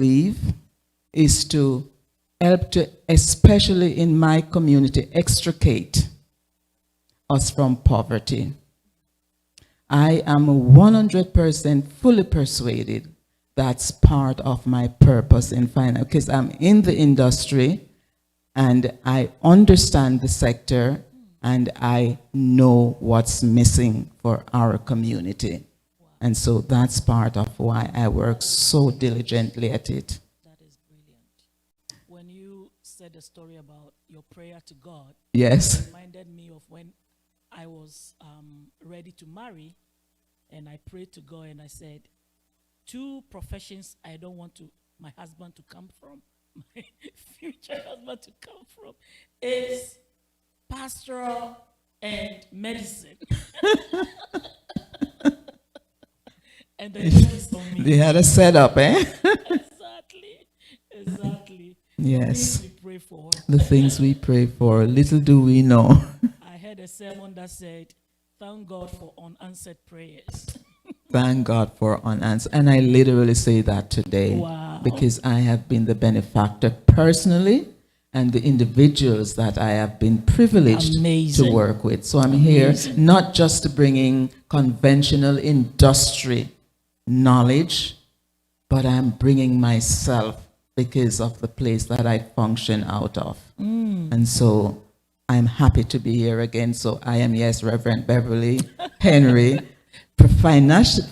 believe is to help to, especially in my community, extricate us from poverty. I am 100% fully persuaded that's part of my purpose in finance, because I'm in the industry and I understand the sector and I know what's missing for our community. Wow. And so that's part of why I work so diligently at it. That is brilliant. When you said the story about your prayer to God, Yes. it reminded me of when I was ready to marry, and I prayed to God and I said, 2 professions I don't want my husband to come from, my future husband to come from, is pastoral and medicine. And the joke is on me. They had a setup, eh? Exactly. Yes. The things we pray for. The things we pray for, little do we know. I heard a sermon that said, thank God for unanswered prayers. Thank God for unanswered. And I literally say that today. Wow. Because I have been the benefactor personally, and the individuals that I have been privileged Amazing. to work with. So I'm here Amazing. not just to bring in conventional industry knowledge, but I'm bringing myself because of the place that I function out of. And so I'm happy to be here again. So I am, yes, Reverend Beverly Henry,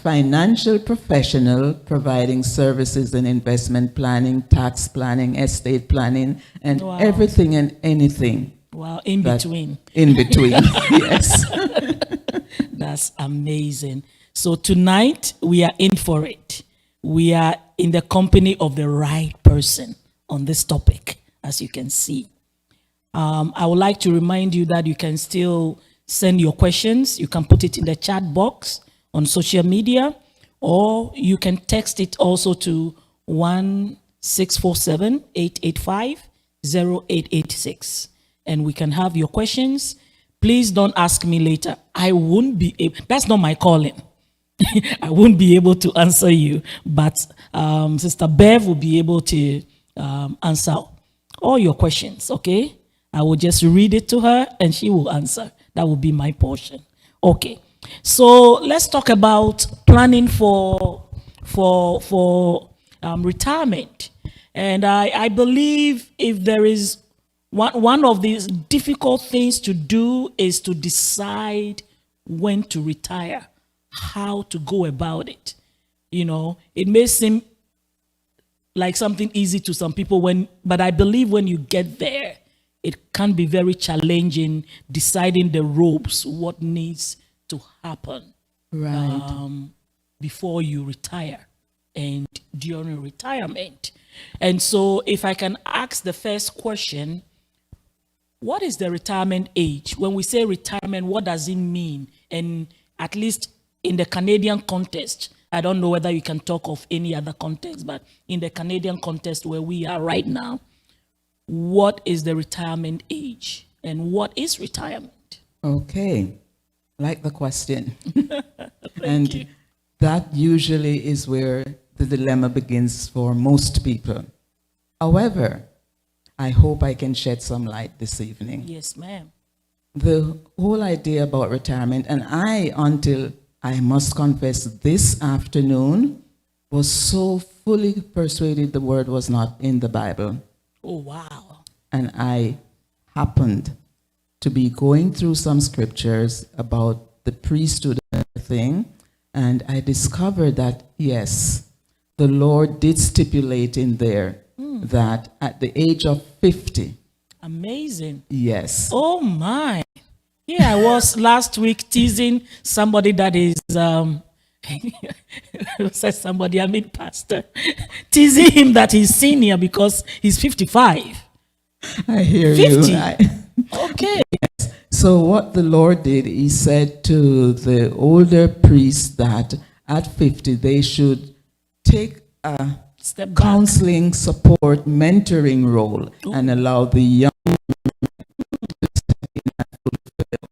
financial professional providing services in investment planning, tax planning, estate planning, and Wow. everything and anything. Wow, in between. In between, yes. That's amazing. So tonight, we are in for it. We are in the company of the right person on this topic, as you can see. I would like to remind you that you can still send your questions. You can put it in the chat box on social media, or you can text it also to 1-647-885-0886, and we can have your questions. Please don't ask me later. I won't be able, that's not my calling. I won't be able to answer you, but Sister Bev will be able to answer all your questions, okay? I will just read it to her and she will answer. That will be my portion. Okay. So let's talk about planning for retirement. And I believe if there is one of these difficult things to do is to decide when to retire, how to go about it. You know, it may seem like something easy to some people but I believe when you get there, it can be very challenging deciding the ropes, what needs to happen before you retire and during retirement. And so if I can ask the first question, what is the retirement age? When we say retirement, what does it mean? And at least in the Canadian context, I don't know whether you can talk of any other context, but in the Canadian context where we are right now, what is the retirement age and what is retirement? Okay, like the question. Thank you. That usually is where the dilemma begins for most people. However, I hope I can shed some light this evening. Yes, ma'am. The whole idea about retirement, and until I must confess this afternoon, was so fully persuaded the word was not in the Bible. Oh, wow. And I happened to be going through some scriptures about the priesthood thing, and I discovered that, yes, the Lord did stipulate in there that at the age of 50. Amazing. Yes. Oh, my. Here I was last week teasing somebody that is, says somebody, I mean pastor, teasing him that he's senior because he's 55. I hear 50. you. Okay. Yes. So what the Lord did, he said to the older priests that at 50 they should take a Step back. counseling, support, mentoring role and allow the young to step in and fulfill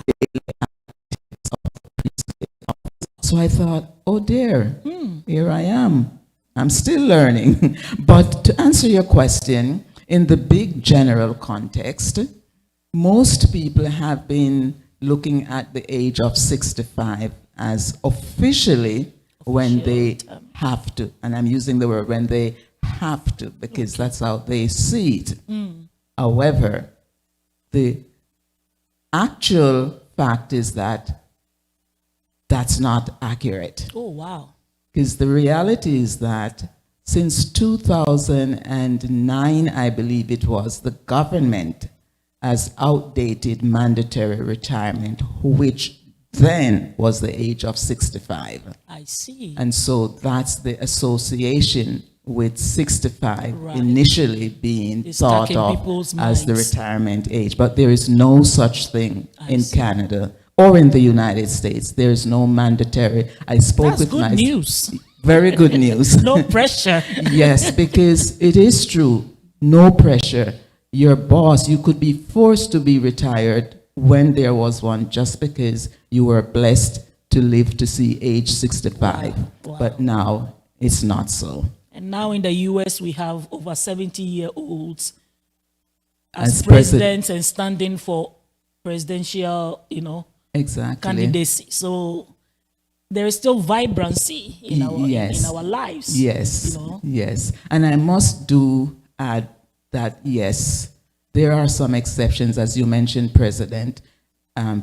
daily activities of the priestly office. So I thought, oh dear, here I am. I'm still learning. But to answer your question, in the big general context, most people have been looking at the age of 65 as officially when they have to, and I'm using the word when they have to, because that's how they see it. However, the actual fact is that that's not accurate. Oh, wow. Because the reality is that since 2009, I believe it was, the government has outdated mandatory retirement, which then was the age of 65. I see. And so that's the association with 65 Right. initially being It's thought stuck in of people's as the minds. retirement age. But there is no such thing I in see. Canada or in the United States. There is no mandatory. I spoke That's with good my news. very good news. No pressure. Yes, because it is true. No pressure. Your boss, you could be forced to be retired when there was one just because you were blessed to live to see age 65. Wow. But now it's not so. And now in the US, we have over 70-year-olds as As presidents and standing for presidential, Exactly. candidacy. So there is still vibrancy in Yes. our lives. Yes, yes. And I must do add that, yes, there are some exceptions, as you mentioned, President.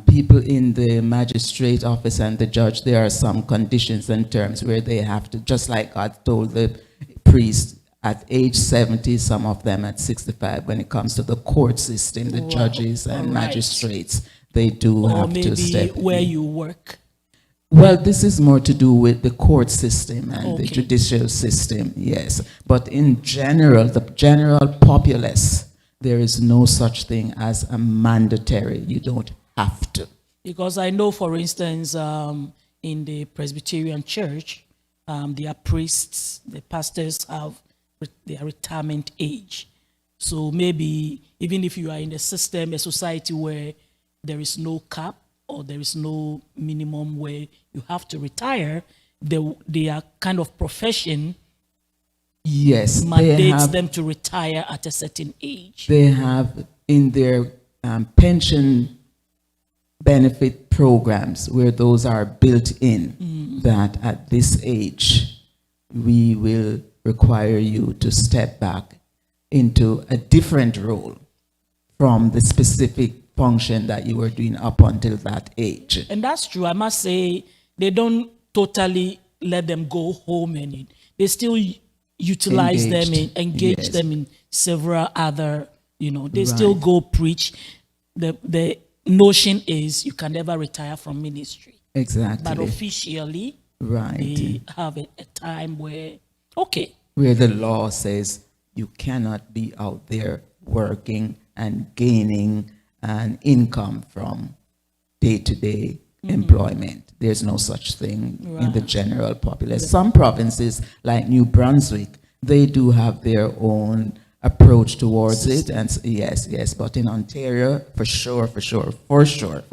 People in the magistrate office and the judge, there are some conditions and terms where they have to, just like God told the priest at age 70, some of them at 65, when it comes to the court system, the Wow. judges and All right. magistrates, they do Or have to maybe step where in. you work. Well, this is more to do with the court system and the Okay. judicial system, yes. But in general, the general populace, there is no such thing as a mandatory. You don't have to. Because I know, for instance, in the Presbyterian Church, their priests, the pastors have their retirement age. So maybe even if you are in a system, a society where there is no cap or there is no minimum where you have to retire, their kind of profession Yes, mandates them to retire at a certain age. they have in their pension benefit programs where those are built in that at this age we will require you to step back into a different role from the specific function that you were doing up until that age. And that's true. I must say, they don't totally let them go home and they still utilize them and engage Yes. them in several other, they still go preach. The notion is you can never retire from ministry. But Exactly. officially, Right. they have a time where, okay, Where the law says you cannot be out there working and gaining an income from day-to-day employment. There's no such thing in the general populace. Some provinces, like New Brunswick, they do have their own approach towards it. And yes, but in Ontario, for sure, for sure.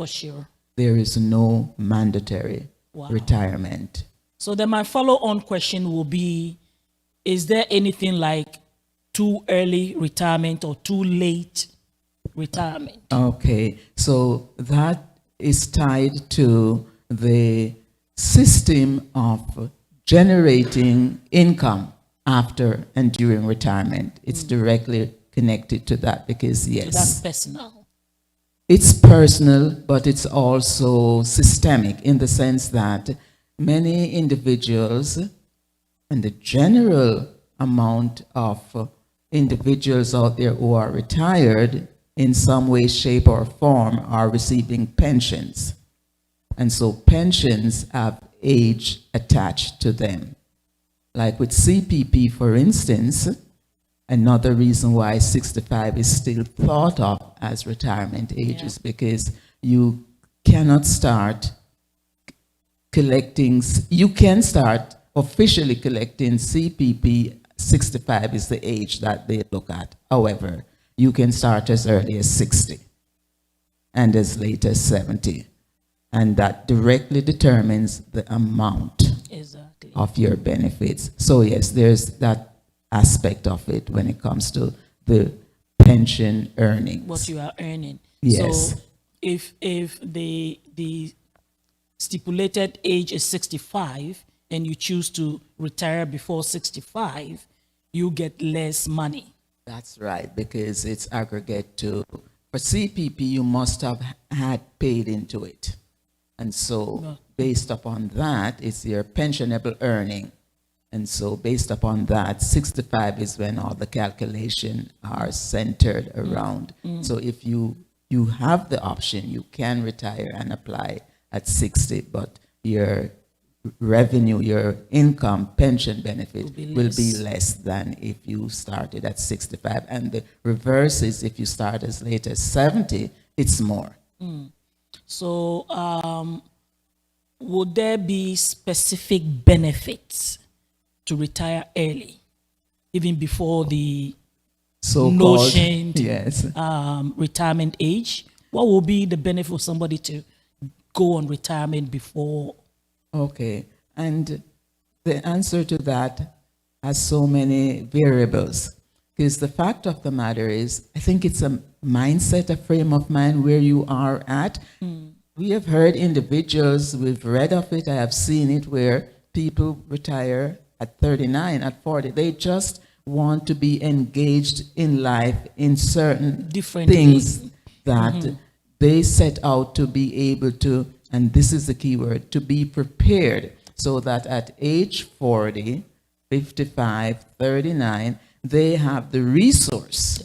there is no mandatory Wow. retirement. So then my follow-on question will be, is there anything like too early retirement or too late retirement? Okay, so that is tied to the system of generating income after and during retirement. It's directly connected to that because, So yes, that's personal. it's personal, but it's also systemic in the sense that many individuals and the general amount of individuals out there who are retired in some way, shape, or form are receiving pensions. And so pensions have age attached to them. Like with CPP, for instance, another reason why 65 is still thought of as retirement age is because you cannot start collecting, you can start officially collecting CPP. 65 is the age that they look at. However, you can start as early as 60 and as late as 70. And that directly determines the amount Exactly. Exactly. of your benefits. So yes, there's that aspect of it when it comes to the pension earnings. What you are earning. Yes. So if the stipulated age is 65 and you choose to retire before 65, you get less money. That's right, because it's aggregate to, for CPP, you must have had paid into it. And so based upon that, it's your pensionable earning. And so based upon that, 65 is when all the calculation are centered around. So if you have the option, you can retire and apply at 60, but your revenue, your income, pension benefit will be less than if you started at 65. And the reverse is if you start as late as 70, it's more. So would there be specific benefits to retire early, even before the So-called, notioned yes. retirement age? What will be the benefit for somebody to go on retirement before? Okay, and the answer to that has so many variables. Because the fact of the matter is, I think it's a mindset, a frame of mind where you are at. We have heard individuals, we've read of it, I have seen it, where people retire at 39, at 40. They just want to be engaged in life in certain Different things that they set out to be able to, and this is the key word, to be prepared, so that at age 40, 55, 39, they have the resource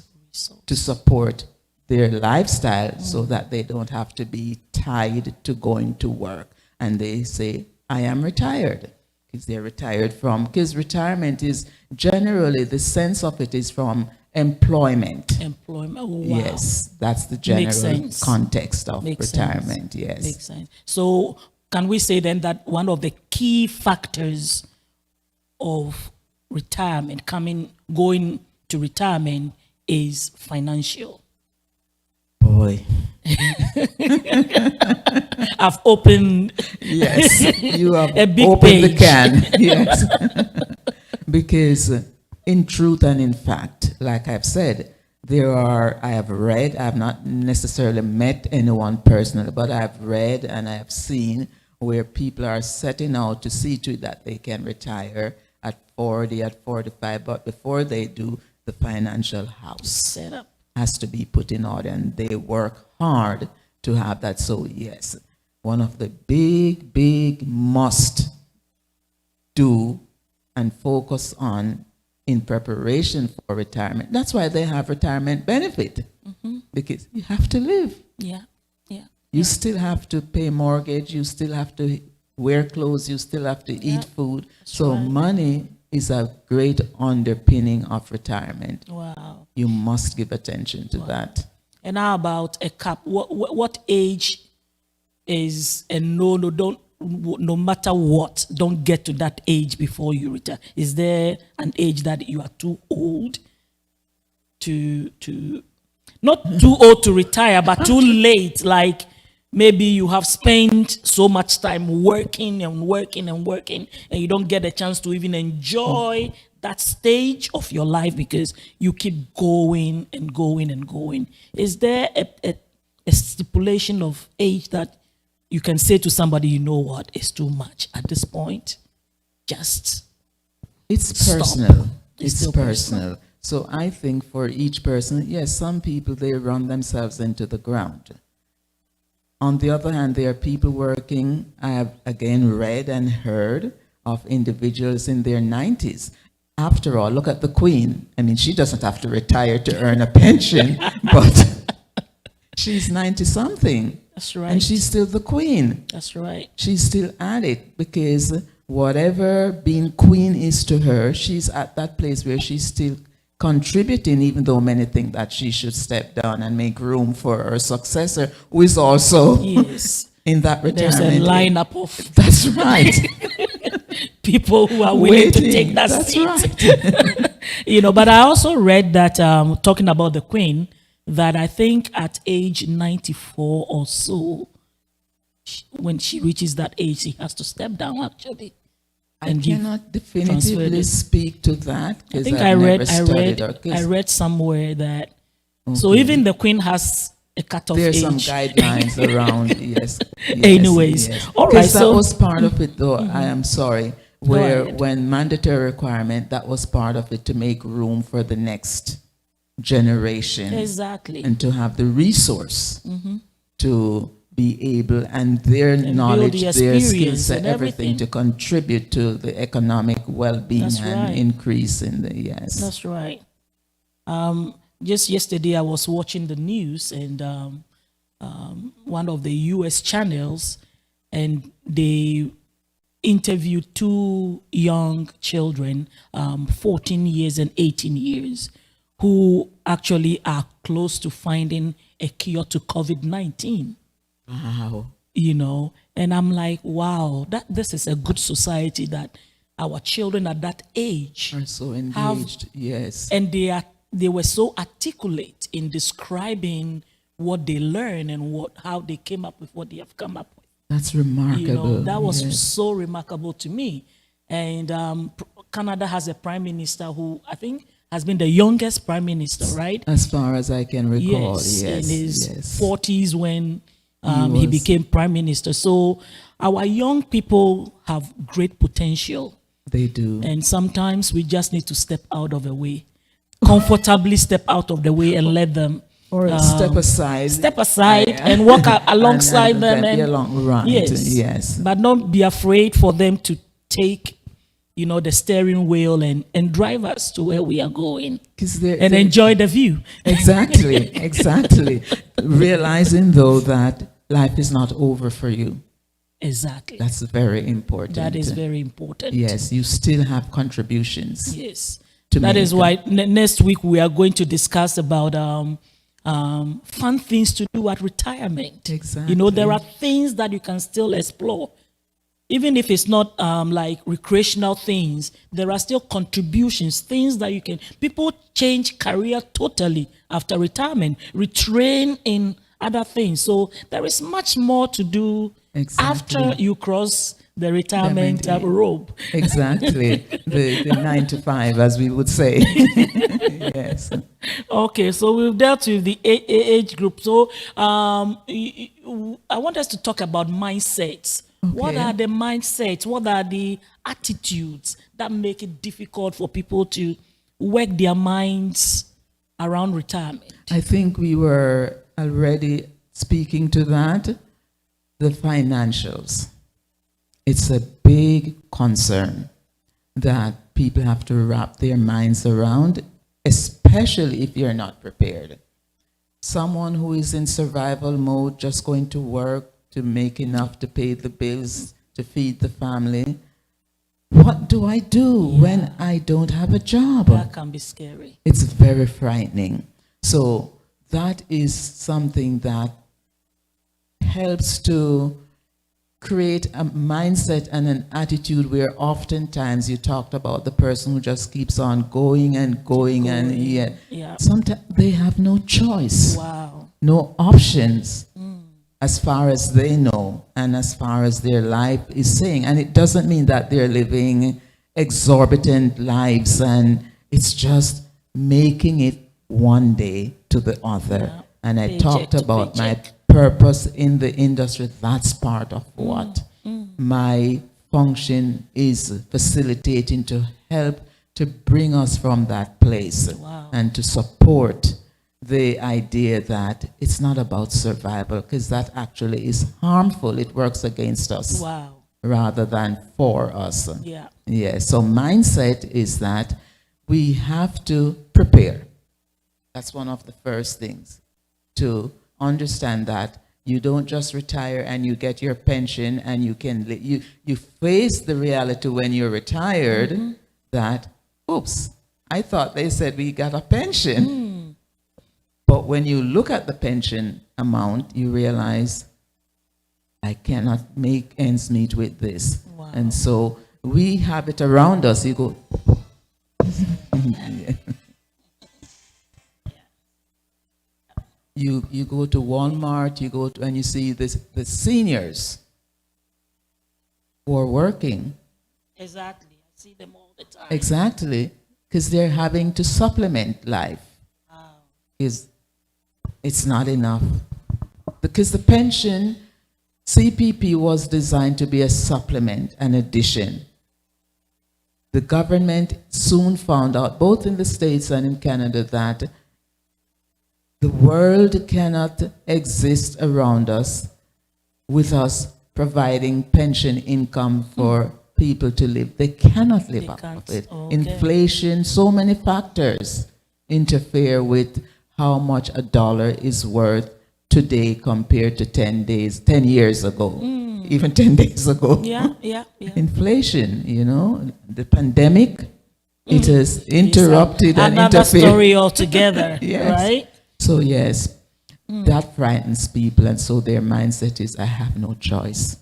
to support their lifestyle so that they don't have to be tied to going to work. And they say, I am retired. Because they're retired from, because retirement is generally, the sense of it is from employment. Employment. Oh, wow. Yes, that's the Makes general sense. context of Makes retirement, sense. yes. Makes sense. So can we say then that one of the key factors of retirement, going to retirement, is financial? Boy, I've opened yes, you have a big opened the page. can, yes. Because in truth and in fact, like I've said, I have read, I have not necessarily met anyone personally, but I've read and I have seen where people are setting out to see to it that they can retire at 40, at 45, but before they do, the financial house Set up. has to be put in order, and they work hard to have that. So yes, one of the big must do and focus on in preparation for retirement. That's why they have retirement benefit, because you have to live. Yeah. Yeah. You still have to pay mortgage, you still have to wear clothes, you still have to eat food. So right. money is a great underpinning of retirement. Wow. You must give attention to that. And how about a cap? What age is a no? Don't, no matter what, don't get to that age before you retire. Is there an age that you are too old to not too old to retire, but too late? Like maybe you have spent so much time working and working and working, and you don't get a chance to even enjoy that stage of your life because you keep going and going and going. Is there a stipulation of age that you can say to somebody, you know what, it's too much at this point? Just It's stop. personal. It's still personal. So I think for each person, yes, some people, they run themselves into the ground. On the other hand, there are people working, I have again read and heard of individuals in their 90s. After all, look at the Queen. I mean, she doesn't have to retire to earn a pension, but she's 90-something. That's right. And she's still the Queen. That's right. She's still at it because whatever being Queen is to her, she's at that place where she's still contributing, even though many think that she should step down and make room for her successor, who is also Yes. in that There's retirement. a lineup of That's right. people who are willing to take that That's seat. right. You know, but I also read that, talking about the Queen, that I think at age 94 or so, when she reaches that age, she has to step down, actually. I and give cannot transfer definitively it. speak to that I because think I've never studied our I case. read somewhere that so even the queen has a cutoff There's age. some guidelines around, yes. Anyways, yes. all right, Because that so- was part of it, though. I am sorry, where ahead. when mandatory requirement, that was part of it to make room for the next generation Exactly. and to have the resource to be able and their build knowledge, the their skills, experience and and everything everything. to contribute to the economic well-being That's and right. increase in the yes. That's right. Just yesterday, I was watching the news and one of the U.S. channels, and they interviewed two young children, 14 years and 18 years, who actually are close to finding a cure to COVID-19. Wow. You know, and I'm like, wow, this is a good society that our children at that age Are so have, engaged, yes. and they were so articulate in describing what they learned and how they came up with what they have come up with. That's remarkable. You know, that was yes. so remarkable to me. And Canada has a prime minister who I think has been the youngest prime minister, right? As far as I can recall, Yes, yes. in his yes. 40s when He he was- became prime minister. So our young people have great potential. They do. And sometimes we just need to step out of the way, comfortably step out of the way and let them Or step aside. step aside and walk alongside and them. be along, right. Yes. But don't be afraid for them to take, the steering wheel and drive us to where we are going 'Cause and enjoy the view. Exactly, exactly. Realizing though that life is not over for you. Exactly. That's very important. That is very important. Yes, you still have contributions. Yes. To That is make. why next week we are going to discuss about fun things to do at retirement. Exactly. There are things that you can still explore. Even if it's not like recreational things, there are still contributions, things that you can. People change career totally after retirement, retrain in other things. So there is much more to do after Exactly. you cross the retirement Retirement, rope. Exactly. the 9 to 5, as we would say. Yes. Okay, so we've dealt with the age group. So I want us to talk about mindsets. What Okay. are the mindsets? What are the attitudes that make it difficult for people to work their minds around retirement? I think we were already speaking to that. The financials. It's a big concern that people have to wrap their minds around, especially if you're not prepared. Someone who is in survival mode, just going to work to make enough to pay the bills, to feed the family. What do I do when I don't have a job? That can be scary. It's very frightening. So that is something that helps to create a mindset and an attitude where oftentimes you talked about the person who just keeps on going and going and yet Yeah. sometimes they have no choice, Wow. no options as far as they know and as far as their life is saying. And it doesn't mean that they're living exorbitant lives, and it's just making it one day to the other. Yeah. And I Paycheck talked to about my paycheck. purpose in the industry. That's part of what my function is facilitating, to help to bring us from that place. Wow. And to support the idea that it's not about survival, because that actually is harmful. It works against us Wow. rather than for us. Yeah. Yeah, so mindset is that we have to prepare. That's one of the first things, to understand that you don't just retire and you get your pension and you can you face the reality when you're retired that, oops, I thought they said we got a pension. But when you look at the pension amount, you realize I cannot make ends meet with this. Wow. And so we have it around us. You go, you go to Walmart, you go to, and you see the seniors who are working, Exactly. I see them all the time. Exactly, because they're having to supplement life. Is it's not enough because the pension CPP was designed to be a supplement, an addition. The government soon found out, both in the States and in Canada, that the world cannot exist around us with us providing pension income for people to live. They cannot live They off can't. of it. Okay. Inflation, so many factors interfere with how much a dollar is worth today compared to 10 years ago, even 10 days ago. Yeah, yeah, yeah. Inflation, the pandemic, it has interrupted and Another interfered. story altogether, Yes. right? So yes, that frightens people, and so their mindset is, I have no choice.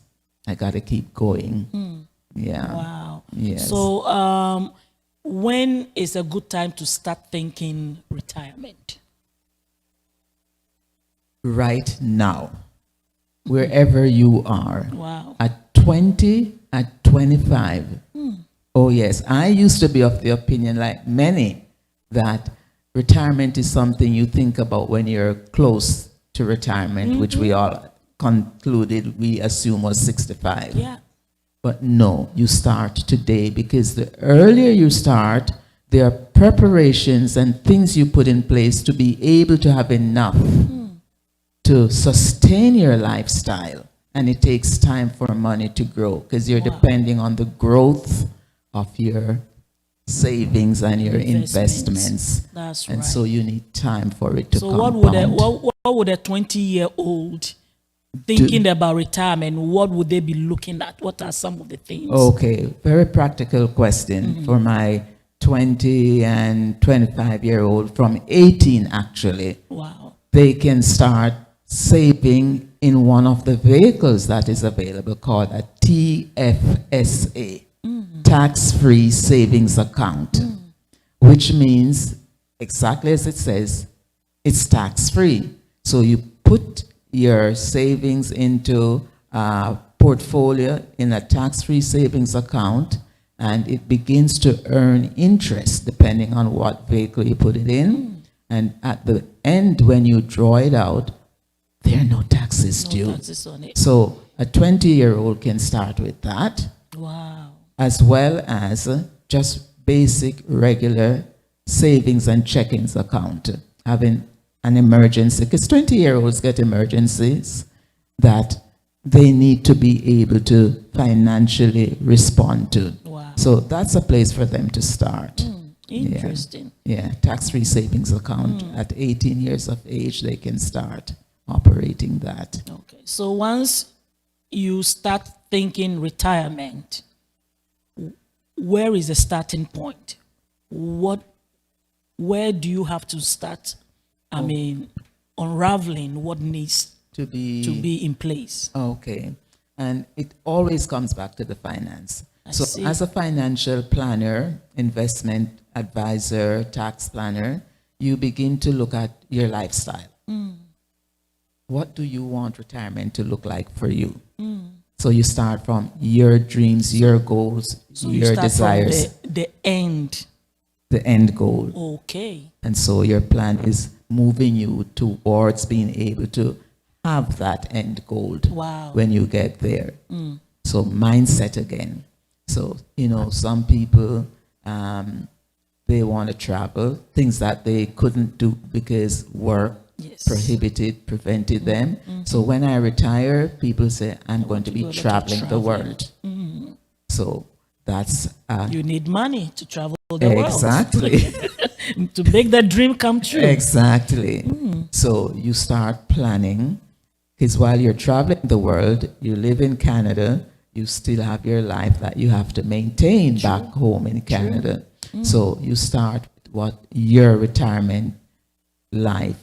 I got to keep going. Yeah. Wow. Yes. So, when is a good time to start thinking retirement? Right now, wherever you are, Wow. at 20, at 25. Oh yes, I used to be of the opinion, like many, that retirement is something you think about when you're close to retirement, which we all concluded, we assume was 65. Yeah. But no, you start today, because the earlier you start, there are preparations and things you put in place to be able to have enough to sustain your lifestyle. And it takes time for money to grow, because you're depending on the growth of your savings and your investments. That's And right. so you need time for it to So compound. what would a 20-year-old thinking about retirement, what would they be looking at? What are some of the things? Okay, very practical question for my 20 and 25-year-old, from 18 actually. Wow. They can start saving in one of the vehicles that is available, called a TFSA, tax-free savings account, which means, exactly as it says, it's tax-free. So you put your savings into a portfolio in a tax-free savings account, and it begins to earn interest depending on what vehicle you put it in. And at the end, when you draw it out, there are no taxes due. Taxes on it. So a 20-year-old can start with that, Wow. as well as just basic regular savings and checkings account, having an emergency, because 20-year-olds get emergencies that they need to be able to financially respond to. Wow. So that's a place for them to start. Interesting. Yeah, tax-free savings account. At 18 years of age, they can start operating that. Okay. So once you start thinking retirement, where is the starting point? Where do you have to start? I mean, unraveling what needs To be, to be in place. okay. And it always comes back to the finance. I So see. as a financial planner, investment advisor, tax planner, you begin to look at your lifestyle. What do you want retirement to look like for you? So you start from your dreams, your goals, So you your start desires, from the end. the end goal. Okay. And so your plan is moving you towards being able to have that end goal Wow. when you get there. So mindset again. So, some people, they want to travel, things that they couldn't do because work Yes. prevented them. So when I retire, people say, I'm going to be go back to traveling the traveling. world. So that's You need money to travel the world. exactly. To make that dream come true. Exactly. So you start planning, because while you're traveling the world, you live in Canada, you still have your life that you have to maintain back home in Canada. So you start with what your retirement life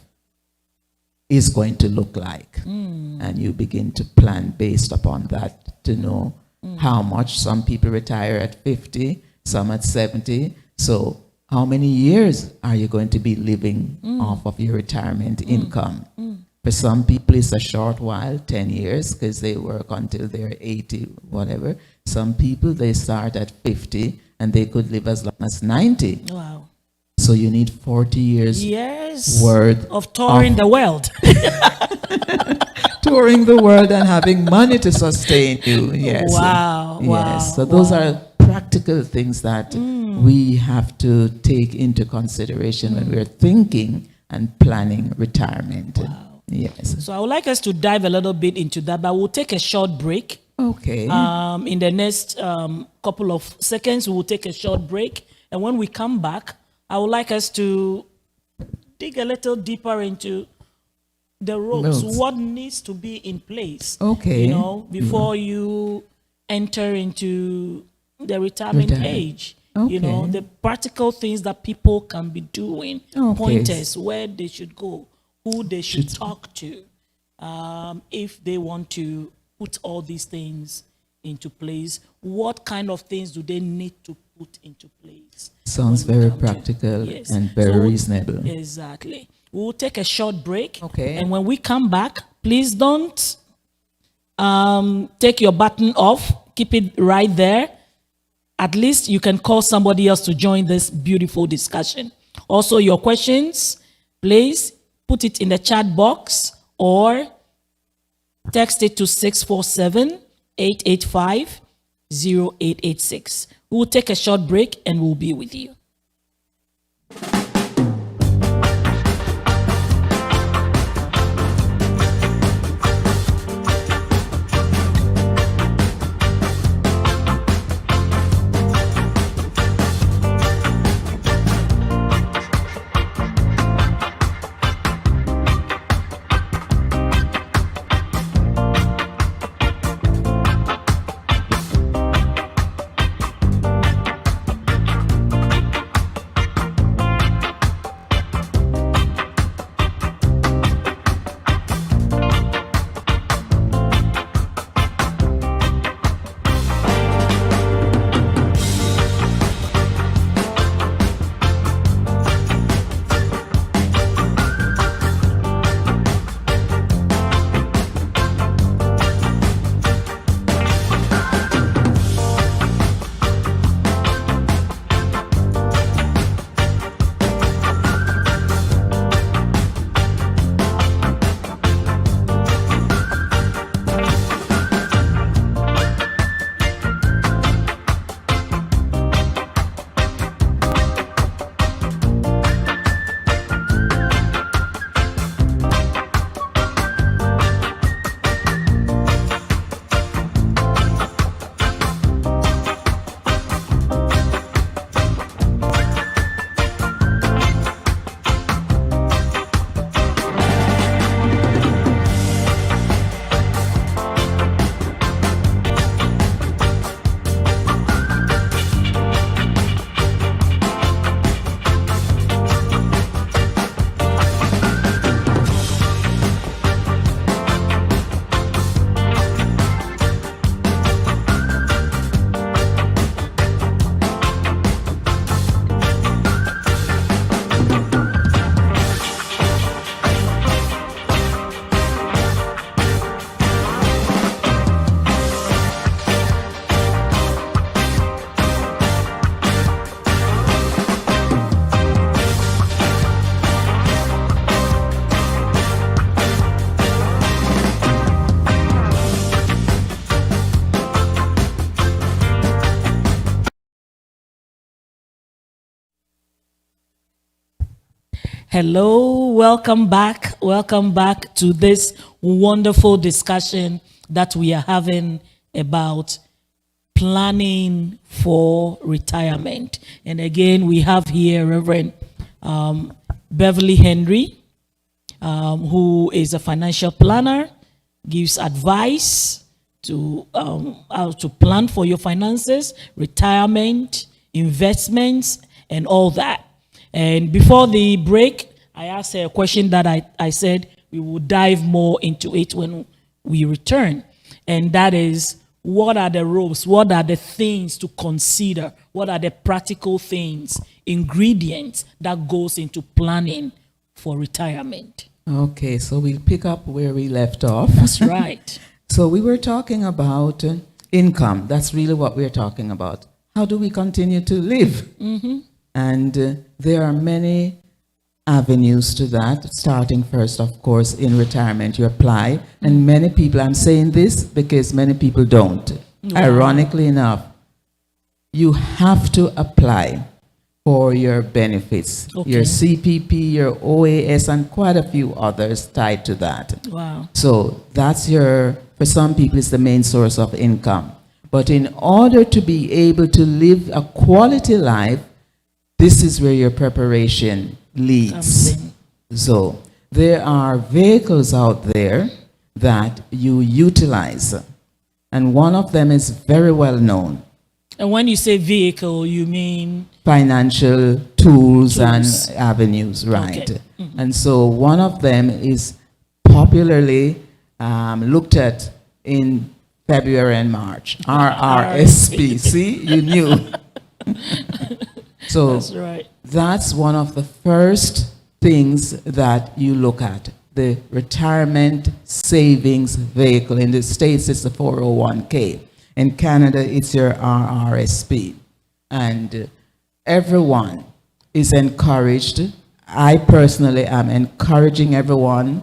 is going to look like. And you begin to plan based upon that to know how much. Some people retire at 50, some at 70. So how many years are you going to be living off of your retirement income? For some people, it's a short while, 10 years, because they work until they're 80, whatever. Some people, they start at 50 and they could live as long as 90. Wow. So you need 40 years Yes. worth Of touring the world. touring the world and having money to sustain you. Yes. Wow, Yes. wow, So those wow. are practical things that we have to take into consideration when we're thinking and planning retirement. Yes. So I would like us to dive a little bit into that, but we'll take a short break. Okay. In the next couple of seconds, we will take a short break. And when we come back, I would like us to dig a little deeper into the ropes, Ropes. what needs to be in place, Okay. you know, before you enter into the retirement Retirement. age. You know, Okay. the practical things that people can be doing, Okay. pointers, where they should go, who they should talk to, if they want to put all these things into place. What kind of things do they need to put into place? Sounds when we very come to- practical Yes. and very So, reasonable. Exactly. We'll take a short break. Okay. And when we come back, please don't take your button off. Keep it right there. At least you can call somebody else to join this beautiful discussion. Also, your questions, please put it in the chat box or text it to 647-885-0886. We'll take a short break and we'll be with you. Hello, welcome back. Welcome back to this wonderful discussion that we are having about planning for retirement. And again, we have here Reverend Beverly Henry, who is a financial planner, gives advice to how to plan for your finances, retirement, investments, and all that. And before the break, I asked her a question that I said we will dive more into it when we return. And that is, what are the ropes? What are the things to consider? What are the practical things, ingredients that goes into planning for retirement? Okay, so we'll pick up where we left off. That's right. So we were talking about income. That's really what we're talking about. How do we continue to live? And there are many avenues to that, starting first, of course, in retirement. You apply, and many people, I'm saying this because many people don't. Ironically enough, you have to apply for your benefits, your Okay. CPP, your OAS, and quite a few others tied to that. Wow. So that's for some people, it's the main source of income. But in order to be able to live a quality life, this is where your preparation leads. Comes in. So there are vehicles out there that you utilize, and one of them is very well known. And when you say vehicle, you mean Financial tools and Tools. avenues, right? Okay. And so one of them is popularly looked at in February and March, RRSP. See, you knew. So that's right. that's one of the first things that you look at, the retirement savings vehicle. In the States, it's the 401k. In Canada, it's your RRSP. And everyone is encouraged. I personally am encouraging everyone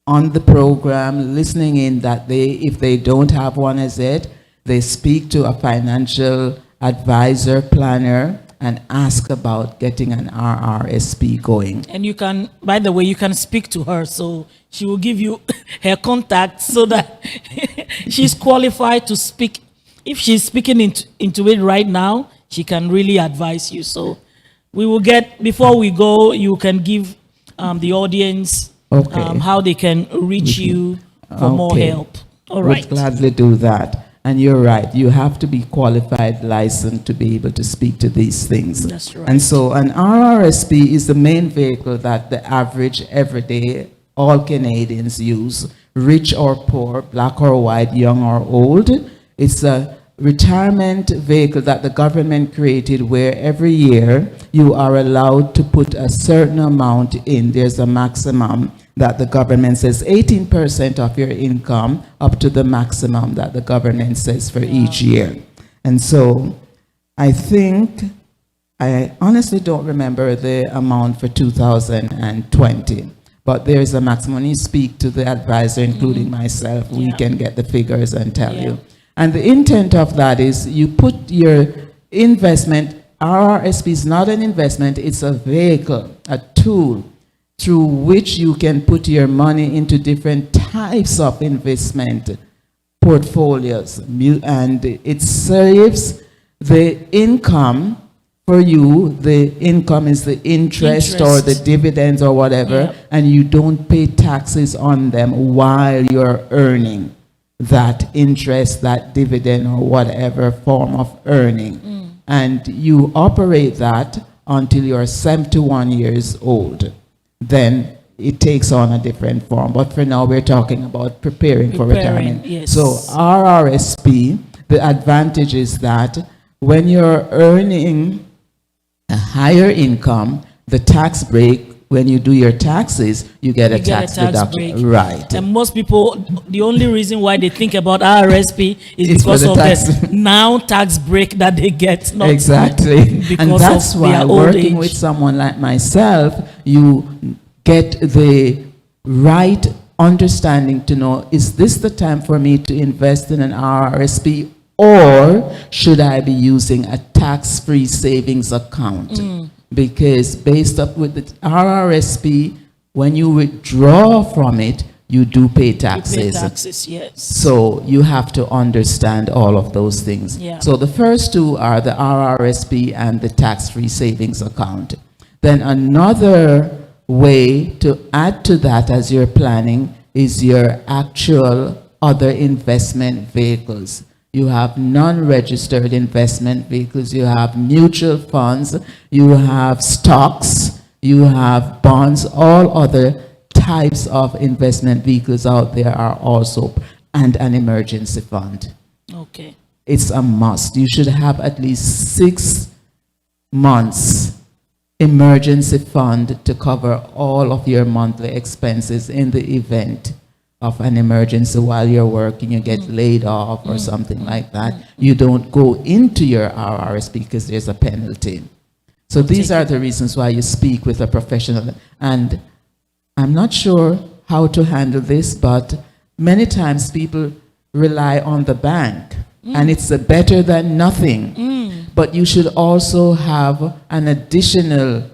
on the program, listening in, that if they don't have one as yet, they speak to a financial advisor, planner, and ask about getting an RRSP going. And you can, by the way, you can speak to her, so she will give you her contact so that she's qualified to speak. If she's speaking into it right now, she can really advise you. So we will get, before we go, you can give the audience Okay. how they can reach you for more Okay. help. All right. Would gladly do that. And you're right, you have to be qualified, licensed to be able to speak to these things. That's right. And so an RRSP is the main vehicle that the average, everyday, all Canadians use, rich or poor, black or white, young or old. It's a retirement vehicle that the government created where every year you are allowed to put a certain amount in. There's a maximum that the government says 18% of your income up to the maximum that the government says for each year. And so I think, I honestly don't remember the amount for 2020, but there is a maximum. When you speak to the advisor, including myself, we Yeah. can get the figures and tell Yeah. you. And the intent of that is you put your investment, RRSP is not an investment, it's a vehicle, a tool through which you can put your money into different types of investment portfolios. And it saves the income for you. The income is the interest or the Interest. dividends or whatever, Yeah. and you don't pay taxes on them while you're earning that interest, that dividend, or whatever form of earning. And you operate that until you're 71 years old. Then it takes on a different form. But for now, we're talking about preparing for Preparing, retirement. yes. So RRSP, the advantage is that when you're earning a higher income, the tax break, when you do your taxes, you get a You get a tax tax deduction. break. Right. And most people, the only reason why they think about RRSP is It's for because the of tax. the now tax break that they get. Not Exactly. because And that's of why their old working age. with someone like myself, you get the right understanding to know, is this the time for me to invest in an RRSP, or should I be using a tax-free savings account? Because based up with the RRSP, when you withdraw from it, you do pay You pay taxes. taxes, yes. So you have to understand all of those things. Yeah. So the first two are the RRSP and the tax-free savings account. Then another way to add to that as you're planning is your actual other investment vehicles. You have non-registered investment vehicles, you have mutual funds, you have stocks, you have bonds, all other types of investment vehicles out there are also, and an emergency fund. Okay. It's a must. You should have at least 6 months emergency fund to cover all of your monthly expenses in the event of an emergency while you're working, you get laid off or something like that. You don't go into your RRSP because there's a penalty. So these are the reasons why you speak with a professional. And I'm not sure how to handle this, but many times people rely on the bank, and it's a better than nothing. But you should also have an additional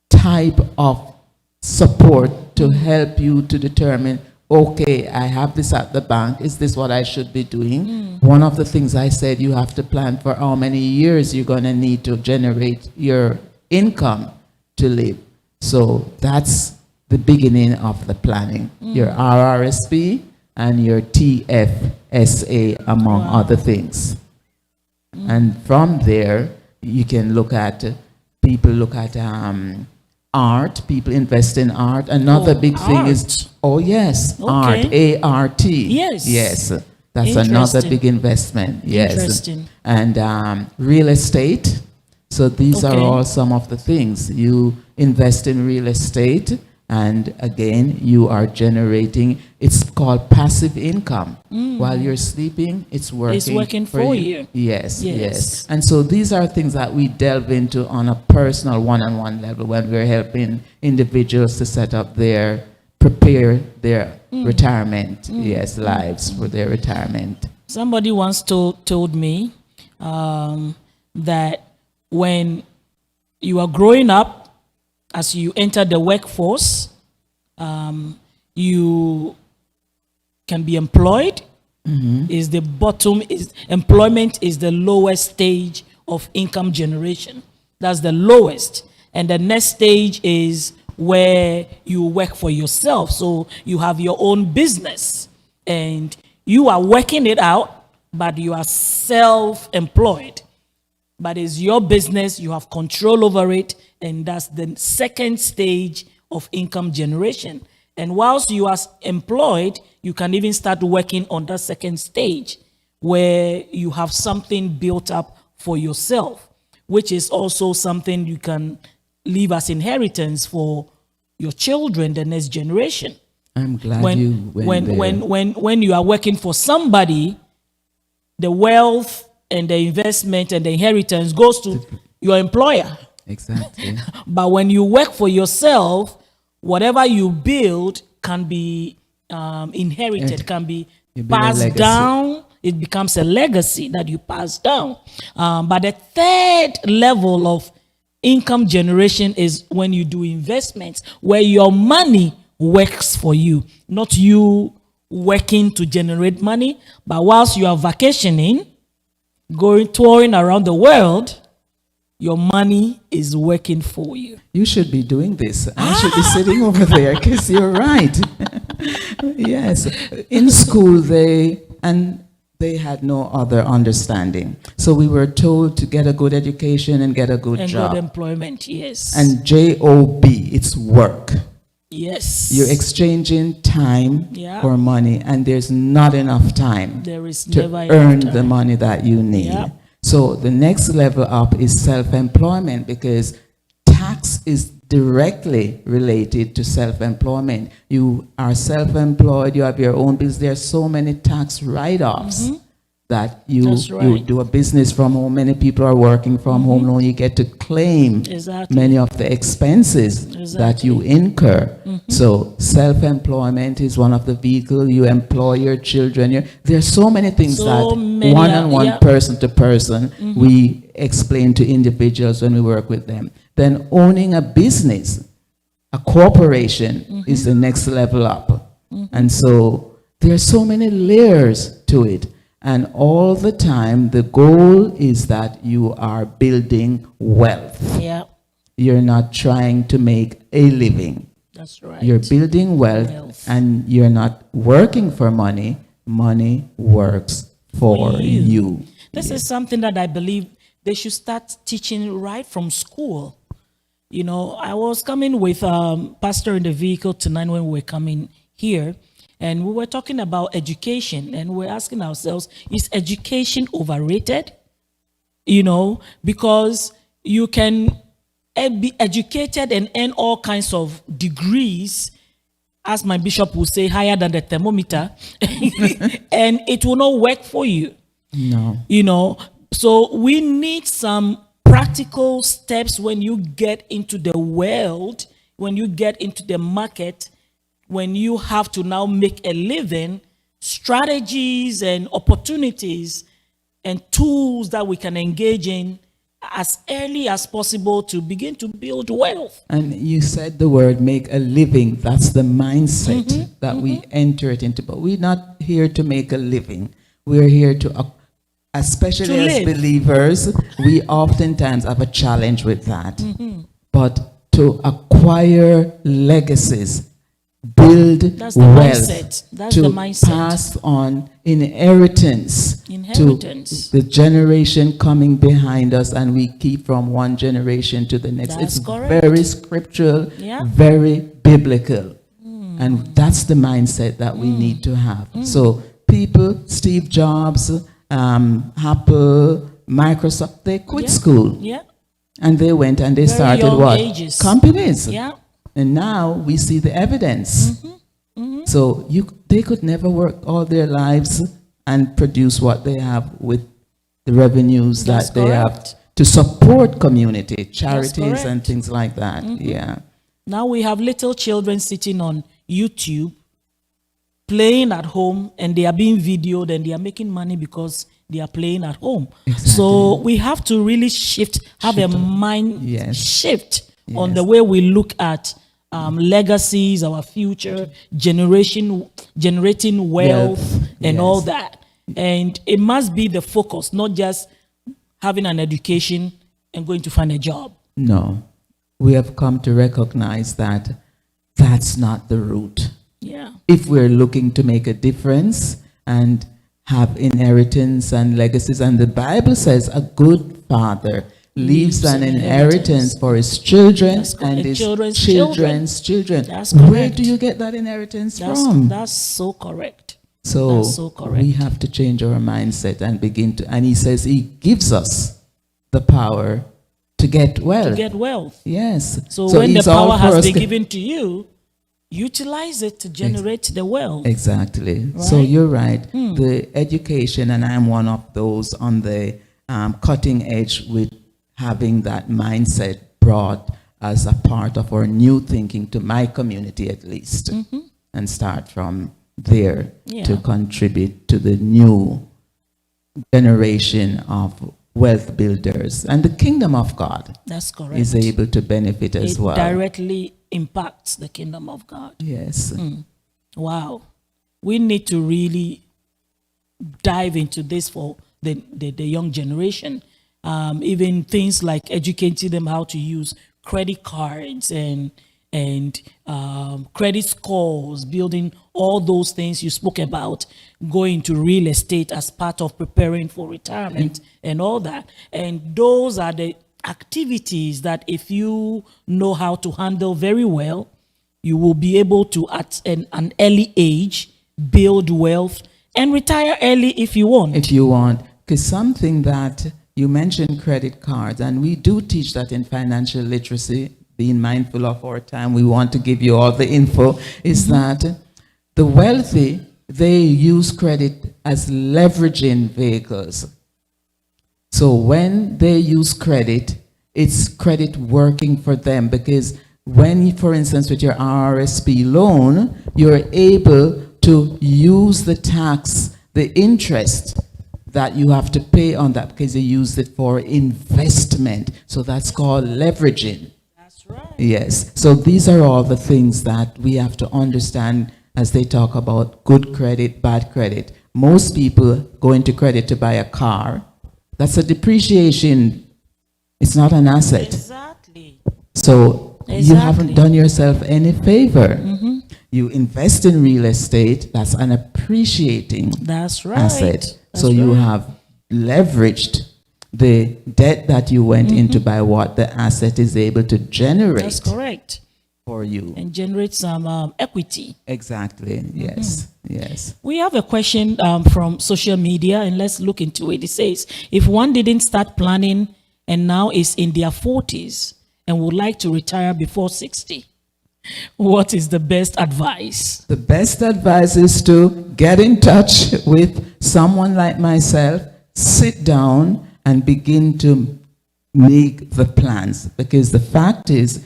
type of support to help you to determine, okay, I have this at the bank. Is this what I should be doing? One of the things I said, you have to plan for how many years you're going to need to generate your income to live. So that's the beginning of the planning. Your RRSP and your TFSA, among other things. And from there, you can look at, people look at art, people invest in art. Another big thing is, yes, art, A-R-T. Yes. Yes, that's another big investment, yes. Interesting. And real estate. So these are all some of the things. You invest in real estate, and again, you are generating, it's called passive income. While you're sleeping, it's working for you. Yes. And so these are things that we delve into on a personal one-on-one level when we're helping individuals to set up prepare their retirement, lives for their retirement. Somebody once told me that when you are growing up, as you enter the workforce, you can be employed. Is the bottom, employment is the lowest stage of income generation. That's the lowest. And the next stage is where you work for yourself. So you have your own business and you are working it out, but you are self-employed. But it's your business, you have control over it, and that's the second stage of income generation. And whilst you are employed, you can even start working on that second stage where you have something built up for yourself, which is also something you can leave as inheritance for your children, the next generation. I'm glad you went there. When you are working for somebody, the wealth and the investment and the inheritance goes to your employer. Exactly. But when you work for yourself, whatever you build can be inherited, can be passed down. It becomes a legacy that you pass down. But the third level of income generation is when you do investments, where your money works for you, not you working to generate money. But whilst you are vacationing, touring around the world, your money is working for you. You should be doing this. I should be sitting over there because you're right. Yes. In school, they had no other understanding. So we were told to get a good education and get a good job. And good employment, yes. And JOB, it's work. Yes. You're exchanging time for money, and there's not enough time to earn the money that you need. Yeah. So the next level up is self-employment, because tax is directly related to self-employment. You are self-employed, you have your own business. There are so many tax write-offs that you do a business from home. Many people are working from home, and you get to claim many of the expenses that you incur. So self-employment is one of the vehicles. You employ your children. There are so many things one-on-one, person to person, we explain to individuals when we work with them. Then owning a business, a corporation, is the next level up. And so there are so many layers to it. And all the time, the goal is that you are building wealth. Yeah. You're not trying to make a living. That's right. You're building wealth, and you're not working for money. Money works for you. This is something that I believe they should start teaching right from school. You know, I was coming with Pastor in the vehicle tonight when we were coming here. And we were talking about education, and we're asking ourselves, is education overrated? You know, because you can be educated and earn all kinds of degrees, as my bishop would say, higher than the thermometer, and it will not work for you. No. You know, so we need some practical steps when you get into the world, when you get into the market, when you have to now make a living, strategies and opportunities and tools that we can engage in as early as possible to begin to build wealth. And you said the word make a living. That's the mindset that we enter it into. But we're not here to make a living. We're here to, especially To as live. believers, we oftentimes have a challenge with that. But to acquire legacies, build That's the wealth, mindset. That's to the mindset. pass on inheritance, Inheritance. to the generation coming behind us, and we keep from one generation to the next. That's It's correct. very scriptural, Yeah. very biblical. And that's the mindset that we need to have. So people, Steve Jobs, Apple, Microsoft, they quit school Yeah. and they went and they Very started young what? ages. Companies. Yeah. And now we see the evidence. So they could never work all their lives and produce what they have with the revenues That's that they have correct. to support community, charities and correct. things like that. Yeah. Now we have little children sitting on YouTube, playing at home, and they are being videoed and they are making money because they are playing at home. So we have to really have a mind Yes. shift on Yes. the way we look at legacies, our future, generating wealth, and Yes. all that. And it must be the focus, not just having an education and going to find a job. No. We have come to recognize that that's not the route. Yeah. If we're looking to make a difference and have inheritance and legacies, and the Bible says a good father leaves an inheritance for his children That's correct. and his Children's children's children. That's Where correct. do you get that inheritance from? That's so correct. So, that's so correct. we have to change our mindset and begin to, and he says he gives us the power to get wealth. To get wealth. Yes. So when the he's all power for has us been to- given to you, utilize it to generate the wealth. Exactly. So Right? you're right. The education, and I'm one of those on the cutting edge with having that mindset brought as a part of our new thinking to my community at least, and start from there to Yeah. contribute to the new generation of wealth builders. And the kingdom of God That's correct. is able to benefit as It well. directly impacts the kingdom of God. Yes. Wow. We need to really dive into this for the young generation. Even things like educating them how to use credit cards and credit scores, building all those things you spoke about, going to real estate as part of preparing for retirement and all that. And those are the activities that if you know how to handle very well, you will be able to, at an early age, build wealth and retire early if you want. If you want, because something that you mentioned credit cards, and we do teach that in financial literacy, being mindful of our time, we want to give you all the info, is that the wealthy, they use credit as leveraging vehicles. So when they use credit, it's credit working for them, because when, for instance, with your RRSP loan, you're able to use the tax, the interest that you have to pay on that because you used it for investment. So that's called leveraging. That's right. Yes. So these are all the things that we have to understand as they talk about good credit, bad credit. Most people go into credit to buy a car. That's a depreciation. It's not an asset. Exactly. So you Exactly. haven't done yourself any favor. You invest in real estate, that's an appreciating That's right. asset. That's So you right. have leveraged the debt that you went into by what the asset is able to generate That's correct. for you. And generate some equity. Exactly. Yes. Yes. We have a question from social media, and let's look into it. It says, if one didn't start planning and now is in their 40s and would like to retire before 60, what is the best advice? The best advice is to get in touch with someone like myself, sit down and begin to make the plans. Because the fact is,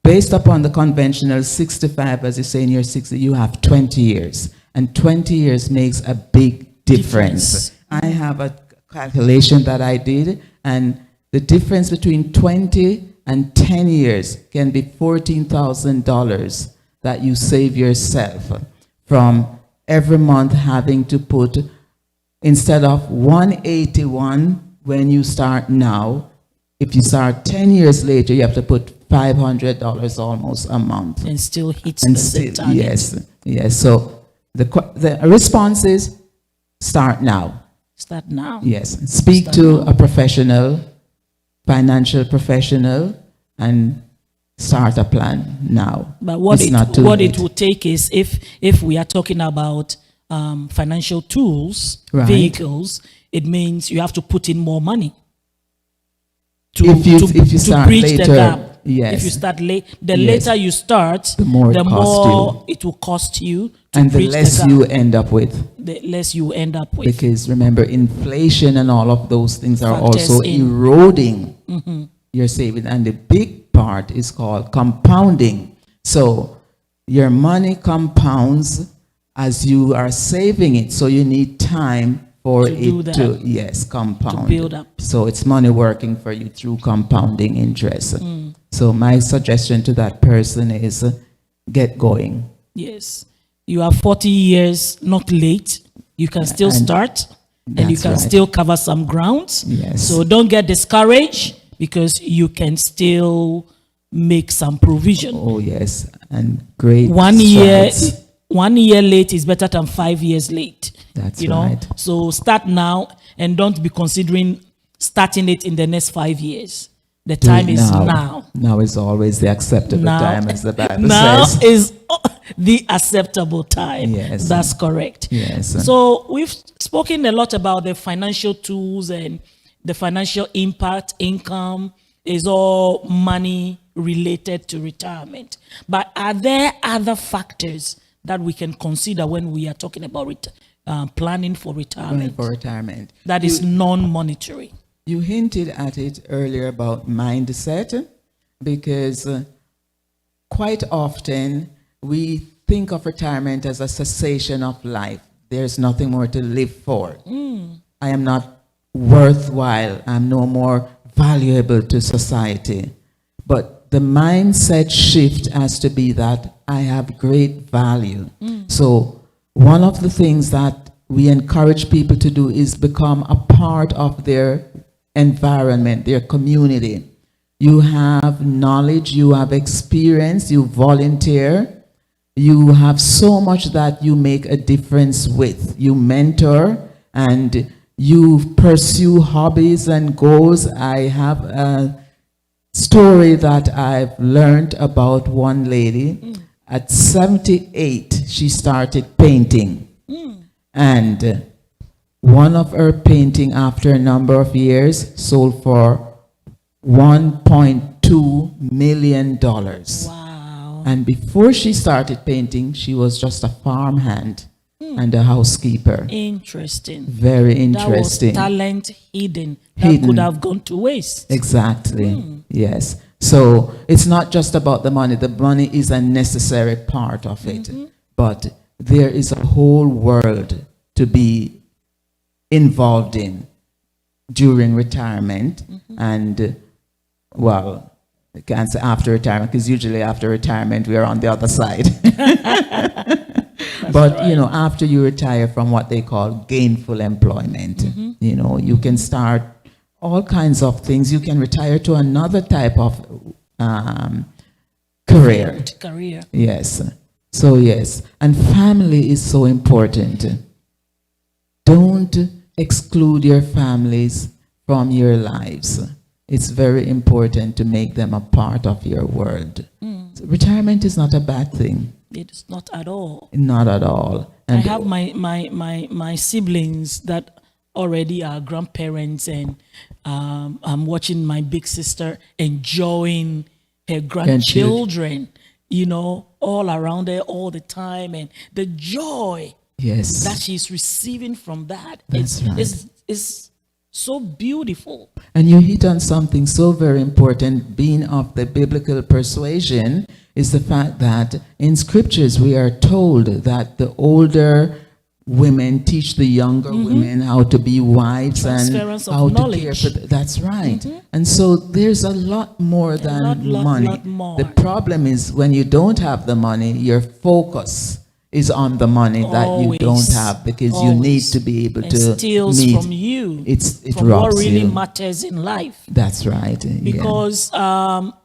based upon the conventional 65, as you say in your 60, you have 20 years. And 20 years makes a big difference. I have a calculation that I did, and the difference between 20 and 10 years can be $14,000 that you save yourself from every month having to put, instead of 181 when you start now, if you start 10 years later, you have to put $500 almost a month. And still hits And the same still, target. yes. So the response is start now. Start now. Yes. Speak to a professional, financial professional, and start a plan now. But what It's not too what late. it will take is, if we are talking about financial tools, Right. vehicles, it means you have to put in more money to, If you to start bridge later, the gap. yes. If you start late, the Yes. later you start, The more it costs you. it will cost you to And the bridge less gap. you end up with. The less you end up with. Because remember, inflation and all of those things are Factors also in. eroding your saving. And the big part is called compounding. So your money compounds as you are saving it. So you need time for To do it that. to, yes, compound. build up. So it's money working for you through compounding interest. So my suggestion to that person is get going. Yes. You are 40 years not late. You can still And start, and you that's can right. still cover some grounds. Yes. So don't get discouraged, because you can still make some provision. Oh, yes. And great 1 year, strides. 1 year late is better than 5 years late. That's you know? right. So start now, and don't be considering starting it in the next 5 years. The Do time it is now. Now is always the acceptable Now, time, as the Bible now says. is the acceptable time. Yes. That's correct. Yes. So we've spoken a lot about the financial tools and the financial impact. Income is all money related to retirement. But are there other factors that we can consider when we are talking about planning for retirement For retirement. that is non-monetary? You hinted at it earlier about mindset, because quite often we think of retirement as a cessation of life. There's nothing more to live for. I am not worthwhile. I'm no more valuable to society. But the mindset shift has to be that I have great value. So one of the things that we encourage people to do is become a part of their environment, their community. You have knowledge, you have experience, you volunteer, you have so much that you make a difference with. You mentor and you pursue hobbies and goals. I have a story that I've learned about one lady. At 78, she started painting. And one of her painting, after a number of years, sold for $1.2 million. Wow. And before she started painting, she was just a farmhand and a housekeeper. Interesting. Very That was interesting. talent hidden. That Hidden. could have gone to waste. Exactly. Yes. So it's not just about the money. The money is a necessary part of it. But there is a whole world to be involved in during retirement. And, well, I can't say after retirement, because usually after retirement we are on the other side. But, you know, after you retire from what they call gainful employment, you know, you can start all kinds of things. You can retire to another type of career. Career. Yes. So, yes. And family is so important. Don't exclude your families from your lives. It's very important to make them a part of your world. So retirement is not a bad thing. It is not at all. Not at all. I And have my siblings that already are grandparents, and I'm watching my big sister enjoying her grandchildren, all around her all the time, and the joy Yes. that she's receiving from that That's right. is so beautiful. And you hit on something so very important, being of the biblical persuasion, is the fact that in scriptures we are told that the older women teach the younger women how to be wives and Transference of how to care knowledge. for that's right. And so there's a lot more than money. lot more. The problem is when you don't have the money, your focus is on the money that you Always. don't have, because you need Always. to be able And to steals meet. from you It from what robs really you. matters in life. That's right. Yeah. Because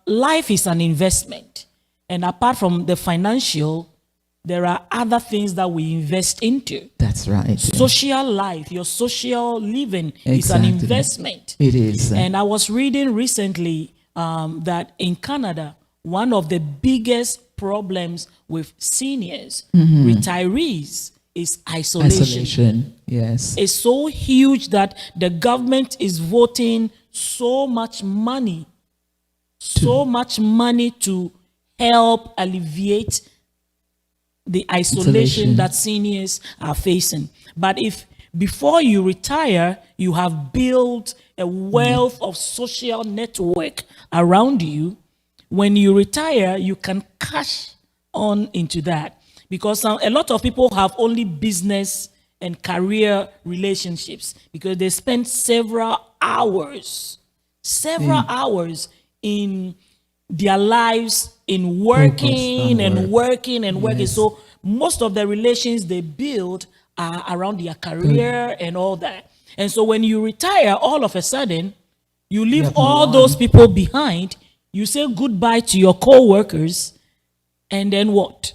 life is an investment, and apart from the financial, there are other things that we invest into. That's right. Social life, your social living is an Exactly. investment. It is. And I was reading recently that in Canada, one of the biggest problems with seniors, retirees, is isolation. Isolation. Yes. It's so huge that the government is voting so much money to help alleviate the isolation that seniors are facing. But if before you retire, you have built a wealth of social network around you, when you retire, you can cash on into that. Because a lot of people have only business and career relationships because they spend several hours in their lives in working and working and working. Yes. So most of the relations they build are around their career and all that. And so when you retire, all of a sudden, you leave all those people behind. You say goodbye to your co-workers, and then what?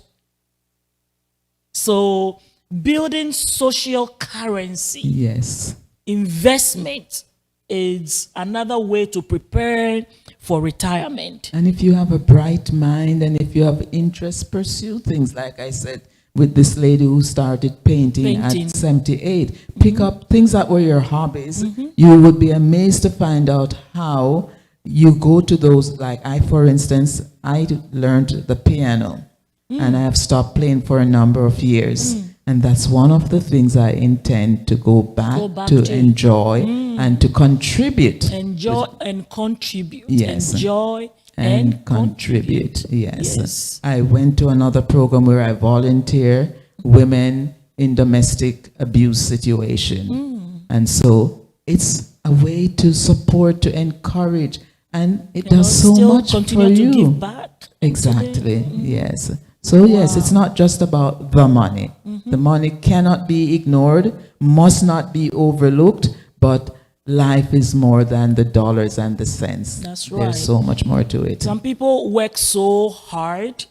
So building social currency, Yes. investment, is another way to prepare for retirement. And if you have a bright mind and if you have interest, pursue things. Like I said, with this lady who started painting. Painting. At 78, pick up things that were your hobbies. You would be amazed to find out how you go to those. Like for instance, I learned the piano and I have stopped playing for a number of years. And that's one of the things I intend to go back to enjoy and to contribute. Enjoy and contribute. Yes. Enjoy And contribute. Yes. Yes. I went to another program where I volunteer women in domestic abuse situation. And so it's a way to support, to encourage, and it does so still much continue for to you. give back. Exactly. Yes. So yes, it's not just about the money. The money cannot be ignored, must not be overlooked, but life is more than the dollars and the cents. That's right. There's so much more to it. Some people work so hard,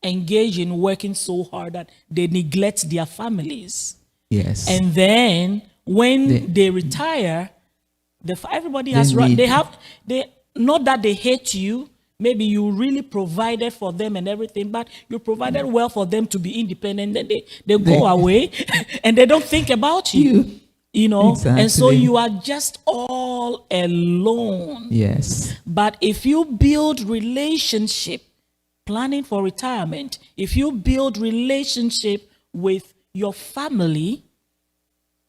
engage in working so hard that they neglect their families. Yes. And then when they retire, everybody has right. Not that they hate you. Maybe you really provided for them and everything, but you provided well for them to be independent. Then they go away and they don't think about you. And so Exactly. you are just all alone. Yes. But if you build relationship, planning for retirement, if you build relationship with your family,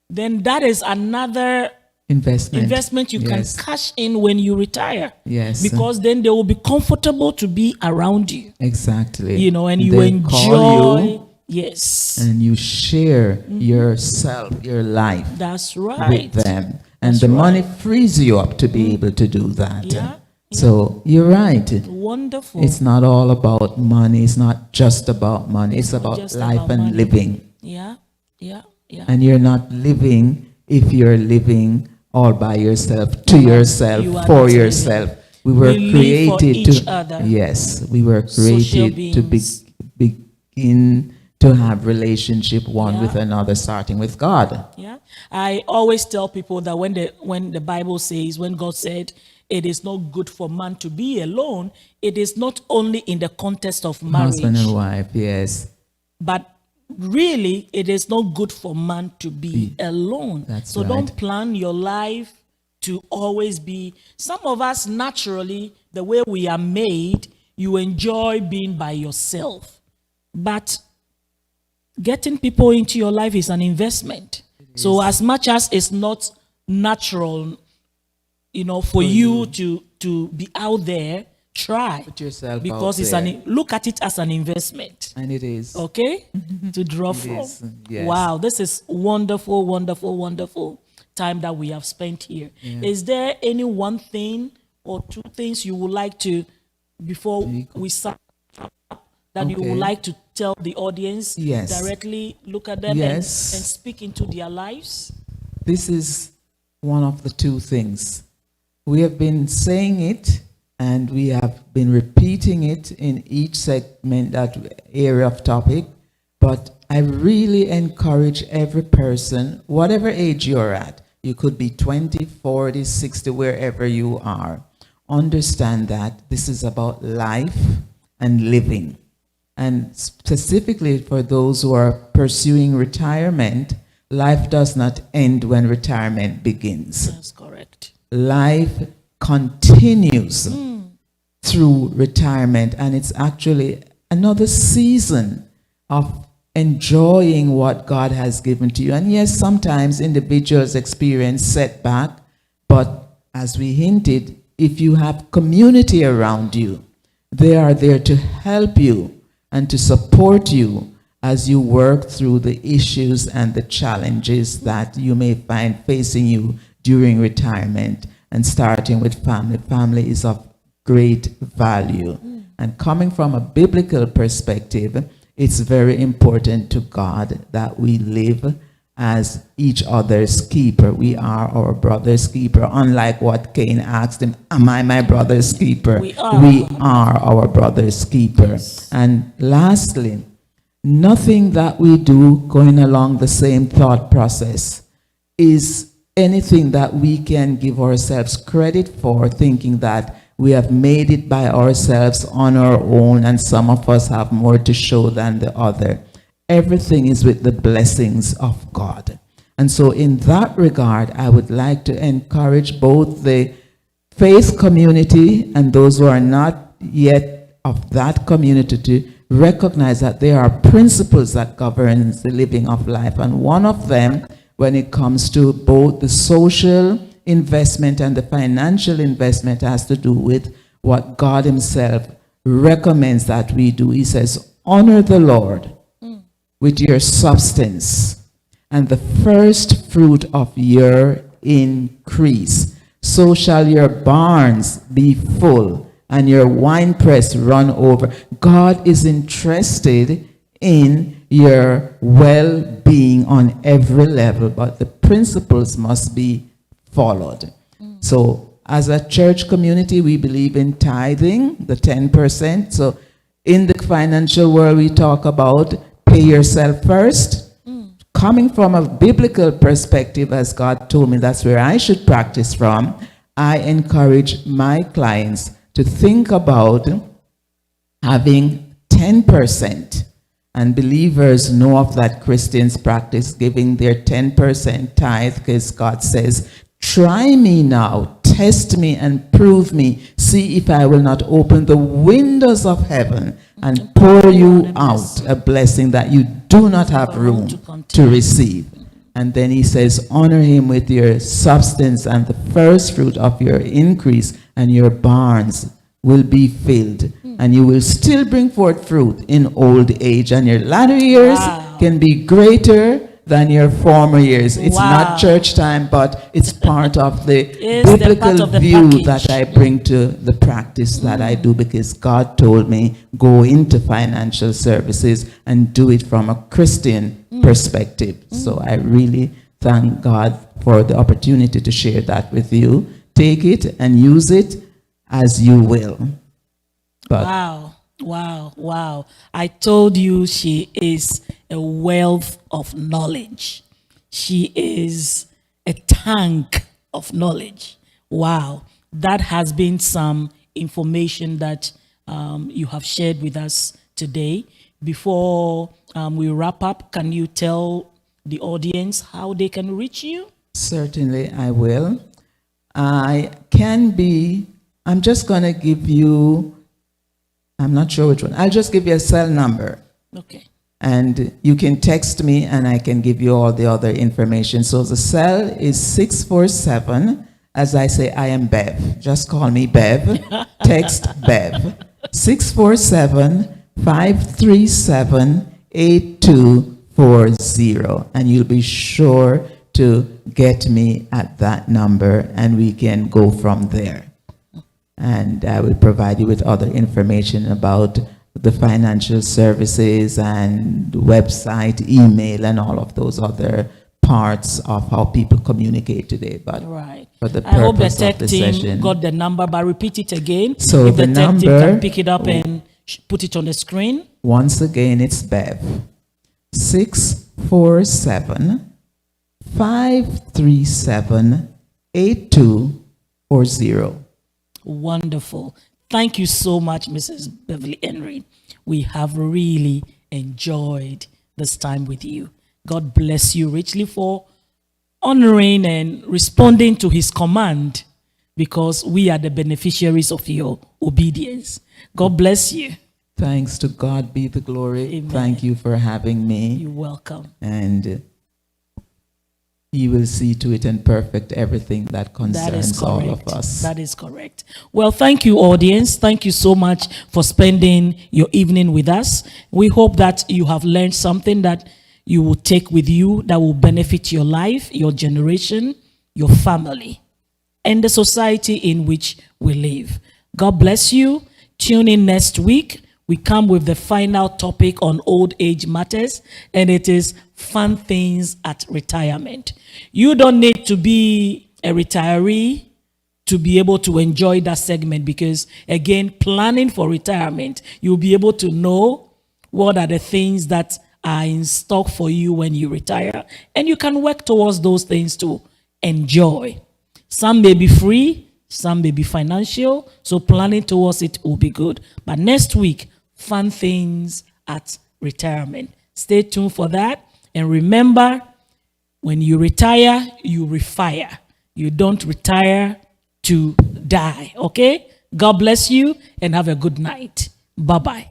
then that is another investment you Yes. can cash in when you retire. Yes. Because then they will be comfortable to be around you. Exactly. And you They call enjoy. you Yes. and you share yourself, your life That's right. with them. And That's the money right. frees you up to be able to do that. Yeah, So you're right. Wonderful. It's not all about money. It's not just about money. It's about just life about and money. living. Yeah. And you're not living if you're living all by yourself, to yourself, you are for not yourself. We were We live for created each to other. Yes, we were Social created to beings. begin to have relationship one Yeah. with another, starting with God. Yeah. I always tell people that when the Bible says, when God said it is not good for man to be alone, it is not only in the context of marriage, Husband and wife, yes. but really it is not good for man to be alone. That's so right. don't plan your life to always be. Some of us naturally the way we are made, you enjoy being by yourself. But getting people into your life is an investment. So as much as it's not natural, for you to be out there, try. Put yourself because out it's there. look at it as an investment. And it is. Okay? To draw from. is, yes. Wow, this is wonderful, wonderful, wonderful time that we have spent here. Is there any one thing or two things you would like to, before we start, that you would like to tell the audience? Yes. Directly look at them and speak into their lives? This is one of the two things. We have been saying it, and we have been repeating it in each segment, that area of topic. But I really encourage every person, whatever age you're at, you could be 20, 40, 60, wherever you are, understand that this is about life and living. And specifically for those who are pursuing retirement, life does not end when retirement begins. That's correct. Life continues through retirement, and it's actually another season of enjoying what God has given to you. And yes, sometimes individuals experience setback, but as we hinted, if you have community around you, they are there to help you and to support you as you work through the issues and the challenges that you may find facing you during retirement. And starting with family. Family is of great value. And coming from a biblical perspective, it's very important to God that we live as each other's keeper. We are our brother's keeper. Unlike what Cain asked him, am I my brother's keeper? We are our brother's keeper. And lastly, nothing that we do going along the same thought process is anything that we can give ourselves credit for, thinking that we have made it by ourselves on our own, and some of us have more to show than the other. Everything is with the blessings of God. And so in that regard, I would like to encourage both the faith community and those who are not yet of that community to recognize that there are principles that govern the living of life. And one of them, when it comes to both the social investment and the financial investment, has to do with what God himself recommends that we do. He says, honor the Lord with your substance and the first fruit of your increase. So shall your barns be full and your winepress run over. God is interested in your well-being on every level, but the principles must be followed. So as a church community, we believe in tithing, the 10%. So in the financial world, we talk about pay yourself first. Coming from a biblical perspective, as God told me, that's where I should practice from. I encourage my clients to think about having 10%. And believers know of that. Christians practice giving their 10% tithe, because God says, try me now, test me and prove me. See if I will not open the windows of heaven and pour you out a blessing that you do not have room to receive. And then he says, honor him with your substance and the first fruit of your increase, and your barns will be filled. And you will still bring forth fruit in old age, and your latter years can be greater than your former years. It's not church time, but it's part of the biblical view that I bring to the practice that I do, because God told me, go into financial services and do it from a Christian perspective. So I really thank God for the opportunity to share that with you. Take it and use it as you will. But Wow. I told you she is a wealth of knowledge. She is a tank of knowledge. Wow. That has been some information that you have shared with us today. Before we wrap up, can you tell the audience how they can reach you? Certainly I will. I can be I'm just going to give you, I'm not sure which one. I'll just give you a cell number. Okay. And you can text me and I can give you all the other information. So the cell is 647. As I say, I am Bev. Just call me Bev. Text Bev. 647-537-8240. And you'll be sure to get me at that number and we can go from there. And I will provide you with other information about the financial services and website, email, and all of those other parts of how people communicate today. But Right. for the I hope the purpose tech of the team session, got the number, but repeat it again. So if the the tech team number- can pick it up and put it on the screen. once again, it's Bev. 647-537-8240. Wonderful. Thank you so much, Mrs. Beverly Henry. We have really enjoyed this time with you. God bless you richly for honoring and responding to his command, because we are the beneficiaries of your obedience. God bless you. Thanks to God be the glory. Amen. Thank you for having me. You're welcome. And He will see to it and perfect everything that That is concerns all of correct. us. That is correct. Well, thank you, audience. Thank you so much for spending your evening with us. We hope that you have learned something that you will take with you that will benefit your life, your generation, your family, and the society in which we live. God bless you. Tune in next week. We come with the final topic on old age matters, and it is fun things at retirement. You don't need to be a retiree to be able to enjoy that segment, because again, planning for retirement, you'll be able to know what are the things that are in stock for you when you retire, and you can work towards those things to enjoy. Some may be free, some may be financial, so planning towards it will be good. But next week, fun things at retirement. Stay tuned for that. And remember, when you retire, you refire. You don't retire to die, okay? God bless you and have a good night. Bye-bye.